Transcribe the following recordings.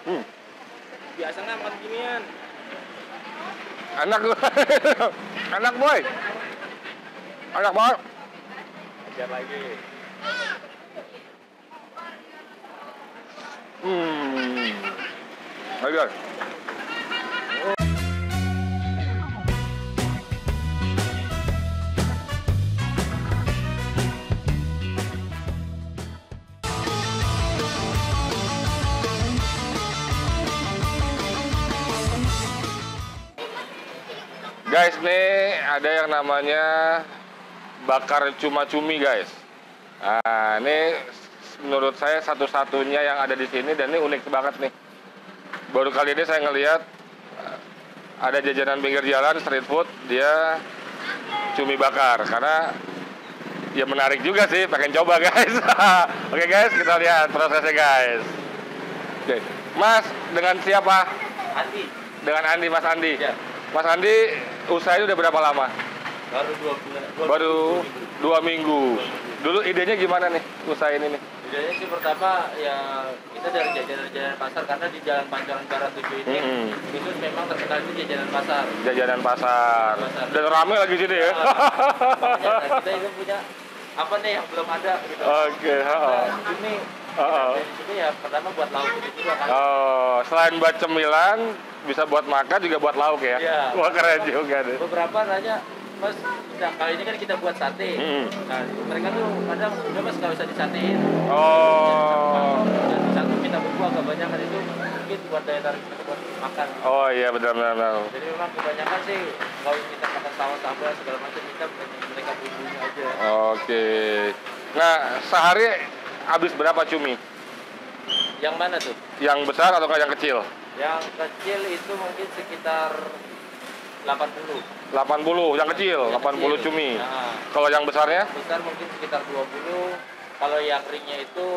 Biasa nggak makan ginian? Enak. Enak boy. Enak banget. Ajar lagi. Lagi guys. Guys, nih ada yang namanya bakar cuma-cumi guys. Nah, ini menurut saya satu-satunya yang ada di sini dan ini unik banget nih. Baru kali ini saya ngelihat ada jajanan pinggir jalan street food dia cumi bakar karena ya menarik juga sih, pengen coba guys. Oke guys, kita lihat prosesnya guys. Oke, Mas dengan siapa? Andi. Dengan Andi, Mas Andi. Ya. Mas Andi, usaha ini udah berapa lama? Baru 2 bulan. Baru 2 minggu. Dulu idenya gimana nih usaha ini nih? Idenya sih pertama ya kita dari jajanan pasar karena di Jalan Pancoran Barat 7 ini khusus memang terkenal itu jajanan pasar. Jajanan pasar. Dan rame lagi sini ya. Nah, kita itu punya apa nih yang belum ada gitu. Oke, Ini dari sini ya pertama buat lauk ini juga kan. Oh, selain buat cemilan, bisa buat makan juga buat lauk ya? Iya. Wah keren juga deh. Beberapa nanya, Mas, kali ini kan kita buat sate. Nah, mereka tuh kadang udah Mas nggak usah disatein. Oh. Jadi satu kita berbuah agak banyak kan itu mungkin buat daya tarik kita buat makan. Oh iya benar-benar. Jadi memang kebanyakan sih kalau kita makan sambal segala macam kita mereka bumbunya aja. Oke. Nah sehari habis berapa cumi? Yang mana tuh? Yang besar atau yang kecil? Yang kecil itu mungkin sekitar 80. 80, yang kecil, Yang 80 kecil. cumi. Nah, Kalau yang besarnya? besar mungkin sekitar 20. Kalau yang ringnya itu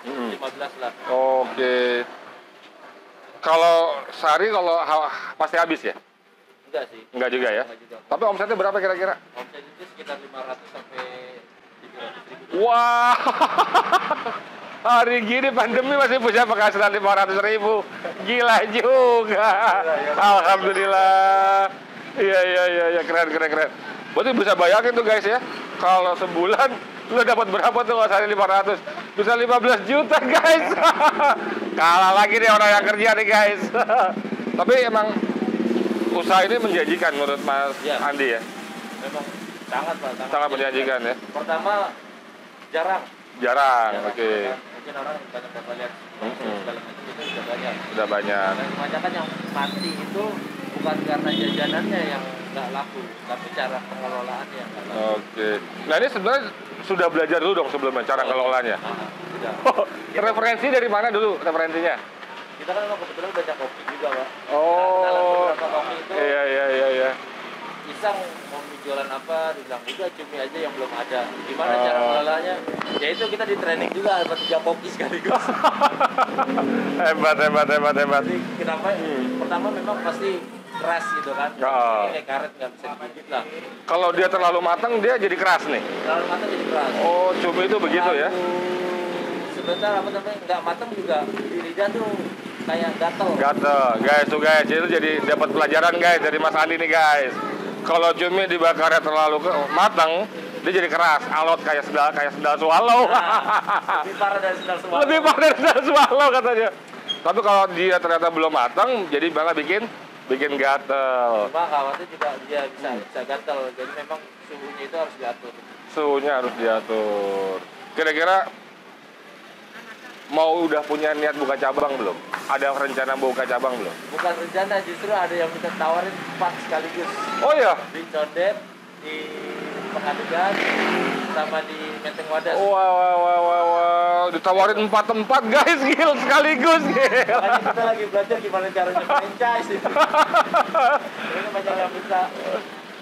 15 lah. Oke. Kalau sehari pasti habis ya? Enggak sih. Enggak juga ya? Enggak juga. Tapi omsetnya berapa kira-kira? Omset itu sekitar 500 sampai 700 ribu. Wah, hari gini pandemi masih punya penghasilan 500 ribu. Gila juga. Alhamdulillah. Iya, keren. Berarti bisa bayangin tuh guys ya. Kalau sebulan lu dapat berapa tuh kalau sehari 500? Bisa 15 juta guys. Kalah lagi nih orang yang kerja nih guys. Tapi emang usaha ini menjanjikan menurut Mas Andi ya? Memang sangat Pak. Sangat menjanjikan ya? Pertama, jarang. Oke. Mungkin orang banyak yang lihat segala macam itu udah banyak. Udah banyak. Dan kebanyakan yang mati itu bukan karena jajanannya yang nggak laku, tapi cara pengelolaannya yang nggak laku. Oke. Nah ini sebenarnya sudah belajar dulu dong sebelumnya cara ngelolanya. Sudah. Referensi dari mana dulu referensinya? Kita kan memang kebetulan baca kopi juga Pak. Oh. Dalam beberapa kopi itu. Iya. Iseng mau jualan apa, dibilang juga cumi aja yang belum ada. Gimana cara mengelolanya? Ya itu kita di training juga buat 3 kopi sekaligus. Hebat. Jadi kenapa? Pertama memang pasti keras gitu kan. Kayak karet nggak bisa digigit lah. Kalau dia terlalu matang dia jadi keras nih. Terlalu matang jadi keras. Oh, cumi itu begitu ya? Sebentar apa namanya nggak matang juga di lidah tuh kayak gatel. Guys, itu jadi dapat pelajaran guys dari Mas Andi nih guys. Kalau cumi dibakarnya terlalu matang, dia jadi keras, alot kayak sendal swallow. Lebih parah dari sendal swallow. Lebih parah dari sendal swallow katanya. Tapi kalau dia ternyata belum matang, jadi malah bikin gatel. Cuma khawatir juga dia bisa gatel. Jadi memang suhunya itu harus diatur. Suhunya harus diatur. Kira-kira mau udah punya niat buka cabang belum? Ada rencana buka cabang belum? Bukan rencana, justru ada yang kita tawarin 4 sekaligus. Oh iya? Di Condet, di Pengadegan, sama di Menteng Wadas. Wow. Ditawarin 4 tempat guys, gil sekaligus. Makanya kita lagi belajar gimana caranya franchise itu. Ini banyak yang bisa.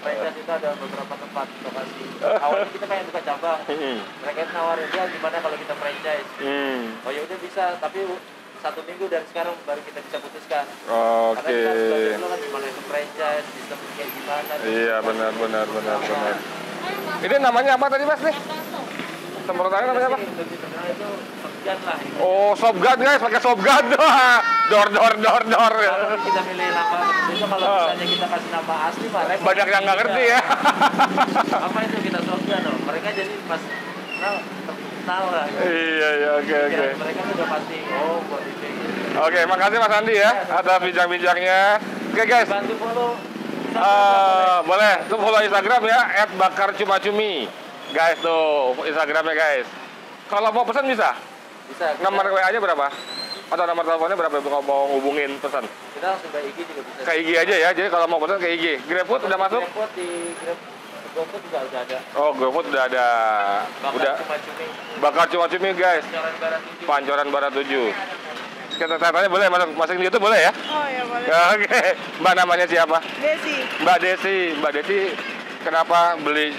Franchise itu ada beberapa tempat lokasi. Awalnya kita pengen buka cabang. Mereka nawarin dia gimana kalau kita franchise. Oh ya udah bisa, tapi 1 minggu dari sekarang baru kita bisa putuskan. Oke. Karena kita harus belajar dulu kan gimana itu franchise, sistem kayak gimana. Iya benar. Ini namanya apa tadi Mas nih? Semprotannya namanya apa? Lebih terkenal itu shotgun lah. Oh, shotgun guys, pakai shotgun. Dor. Kalau kita milih nama itu kalau misalnya kita kasih nama asli mah repot. Banyak yang nggak ngerti ya. Apa itu kita shotgun loh. Mereka jadi pas kenal lah. Iya, oke. Mereka sudah pasti buat itu. Oke, makasih Mas Andi ya atas bincang-bincangnya. Oke guys, Bantu follow. boleh tuh follow Instagram ya @bakarcumacumi. Guys tuh Instagramnya guys. Kalau mau pesan bisa? Bisa. Nomor WA-nya berapa? Atau nomor teleponnya berapa kalau mau hubungin pesan? Kita langsung ke IG juga bisa. Ke IG aja ya. Jadi kalau mau pesan ke IG. GrabFood udah masuk? GrabFood di GoFood juga udah ada. Oh, GoFood udah ada. Udah. Bakar cuma-cumi guys. Pancoran Barat 7. Kita tanya boleh masuk di YouTube boleh ya? Oh ya boleh. Oke. Mbak namanya siapa? Desi. Mbak Desi kenapa beli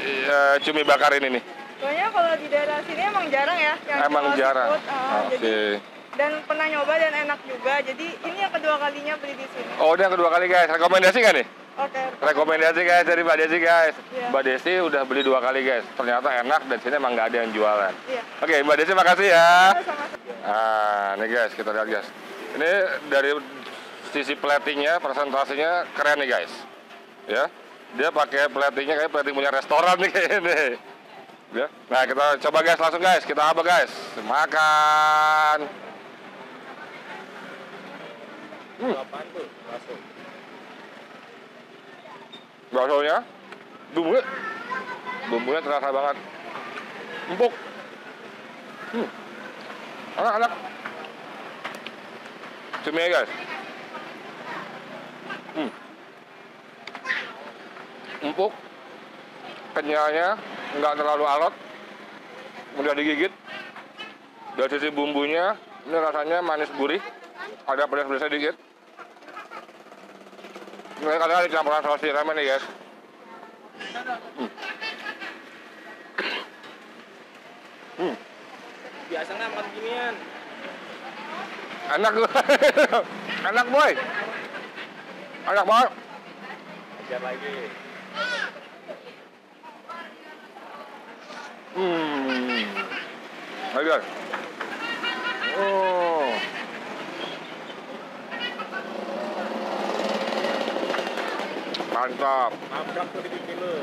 cumi bakar ini nih? Soalnya kalau di daerah sini emang jarang ya yang Emang jual jarang. seafood. Jadi dan pernah nyoba dan enak juga. Jadi ini yang kedua kalinya beli di sini. Oh, udah yang kedua kali guys. Rekomendasi nggak nih? Oke. Rekomendasi guys dari Mbak Desi guys. Iya. Mbak Desi udah beli 2 kali guys. Ternyata enak dan sini emang nggak ada yang jualan. Iya. Oke, Mbak Desi makasih ya. Sama-sama. Nih guys, kita lihat guys. Ini dari sisi platingnya, presentasinya keren nih guys. Ya, dia pakai platingnya kayak plating punya restoran nih kayak ini. Ya. Nah kita coba guys, langsung guys, kita apa guys? Makan. Baksonya, bumbunya terasa banget, empuk. Anak-anak. Cumi guys. Empuk. Kenyalnya nggak terlalu alot. Mudah digigit. Dari sisi bumbunya, ini rasanya manis gurih. Ada pedas-pedasnya dikit. Ini kadang dicampuran saus tiram nih guys. Biasa nggak makan ginian. Enak gue. Enak boy. Enak banget. Ajar lagi. Ayo guys. Oh. Mantap. Nabrak tuh di kilo.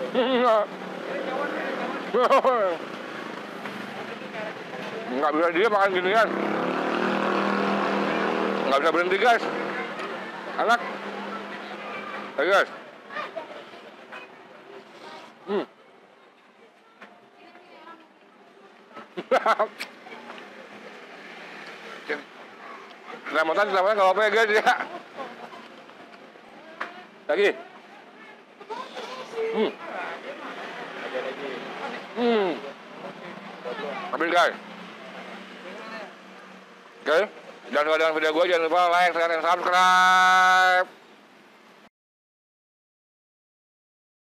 Nggak bisa dia makan ginian. Nggak bisa berhenti guys. Enak. Ayo guys. Selamatkan nggak apa-apa ya guys ya. Lagi. Habis guys. Oke, dan kalau dengan video gue jangan lupa like, share, dan subscribe.